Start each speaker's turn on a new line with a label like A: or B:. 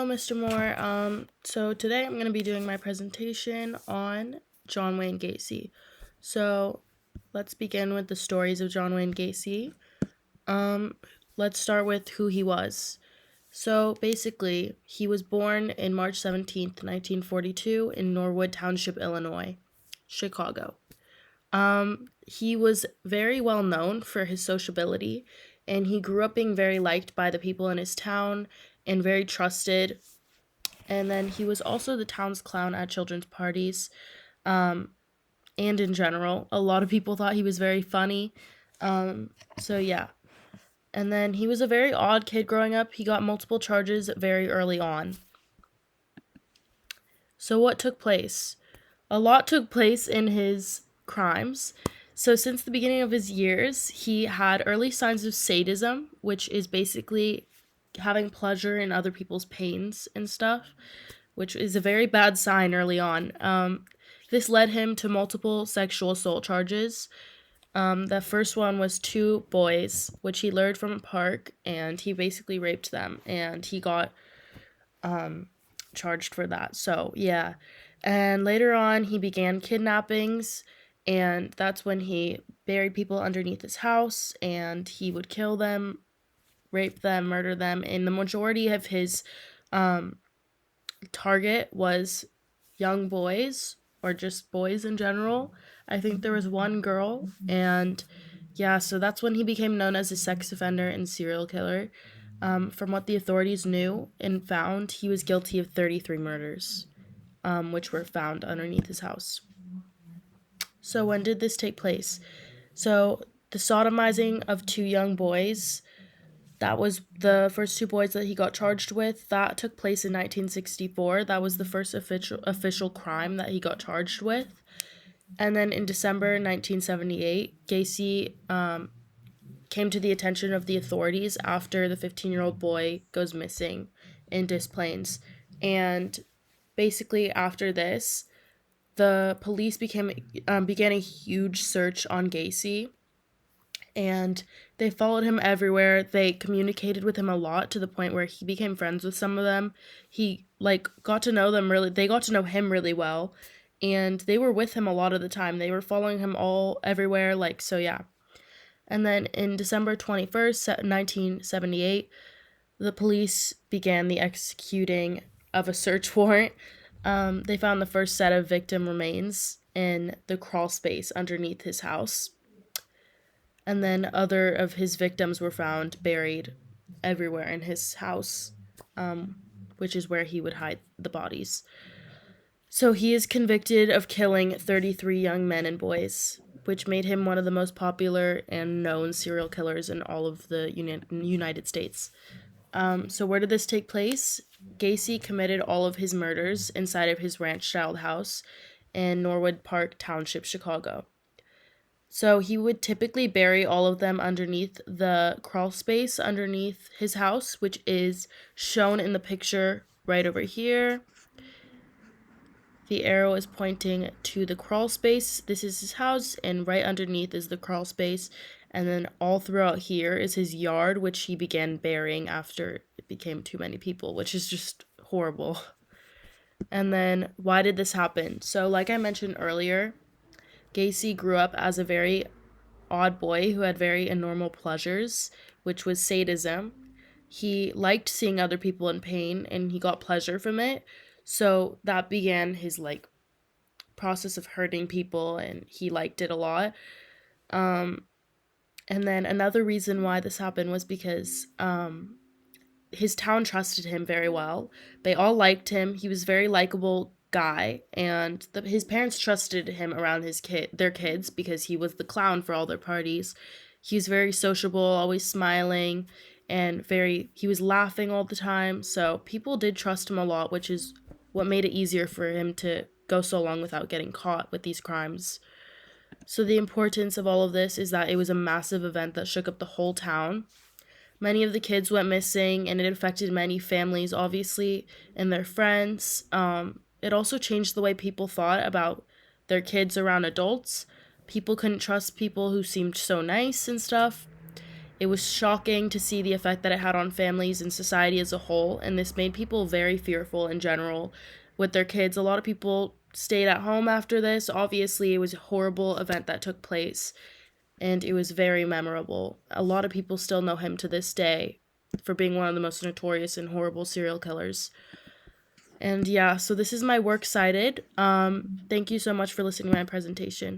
A: Hello, Mr. Moore. So today I'm going to be doing my presentation on John Wayne Gacy. So let's begin with the stories of John Wayne Gacy. Um, let's start with who he was. So basically, he was born in March 17th, 1942 in Norwood Township, Illinois, Chicago. He was very well known for his sociability, and he grew up being very liked by the people in his town and very trusted. And then he was also the town's clown at children's parties, um, and in general. A lot of people thought he was very funny. So yeah. And then he was a very odd kid growing up. He got multiple charges very early on. So what took place? A lot took place in his crimes. So since the beginning of his years, he had early signs of sadism, which is basically having pleasure in other people's pains and stuff, which is a very bad sign early on. This led him to multiple sexual assault charges. The first one was two boys, which he lured from a park, and he basically raped them, and he got charged for that. So, yeah. And later on, he began kidnappings, and that's when he buried people underneath his house, and he would kill them, rape them, murder them. And the majority of his target was young boys or just boys in general. I think there was one girl, and yeah, so that's when he became known as a sex offender and serial killer. From what the authorities knew and found, he was guilty of 33 murders, which were found underneath his house. So, when did this take place? So, the sodomizing of two young boys, that was the first two boys that he got charged with. That took place in 1964. That was the first official crime that he got charged with. And then in December 1978, Gacy came to the attention of the authorities after the 15-year-old boy goes missing in Des Plaines. And basically after this, the police began a huge search on Gacy, and they followed him everywhere. They communicated with him a lot to the point where he became friends with some of them. He got to know them really. They got to know him really well, and they were with him a lot of the time. They were following him all everywhere. So yeah. And then in December 21st, 1978, the police began the executing of a search warrant. They found the first set of victim remains in the crawl space underneath his house. And then other of his victims were found buried everywhere in his house, which is where he would hide the bodies. So he is convicted of killing 33 young men and boys, which made him one of the most popular and known serial killers in all of the United States. So where did this take place? Gacy committed all of his murders inside of his ranch-style house in Norwood Park Township, Chicago. So he would typically bury all of them underneath the crawl space underneath his house, which is shown in the picture right over here. The arrow is pointing to the crawl space. This is his house, and right underneath is the crawl space. And then all throughout here is his yard, which he began burying after it became too many people, which is just horrible. And then why did this happen? So like I mentioned earlier, Gacy grew up as a very odd boy who had very abnormal pleasures, which was sadism. He liked seeing other people in pain, and he got pleasure from it. So that began his process of hurting people, and he liked it a lot. And then another reason why this happened was because his town trusted him very well. They all liked him. He was a very likable guy, and his parents trusted him around their kids because he was the clown for all their parties. He was very sociable, always smiling, and he was laughing all the time. So people did trust him a lot, which is what made it easier for him to go so long without getting caught with these crimes. So the importance of all of this is that it was a massive event that shook up the whole town. Many of the kids went missing, and it affected many families, obviously, and their friends. It also changed the way people thought about their kids around adults. People couldn't trust people who seemed so nice and stuff. It was shocking to see the effect that it had on families and society as a whole, and this made people very fearful in general with their kids. A lot of people stayed at home after this. Obviously, it was a horrible event that took place, and it was very memorable. A lot of people still know him to this day for being one of the most notorious and horrible serial killers. And yeah, so this is my works cited. Thank you so much for listening to my presentation.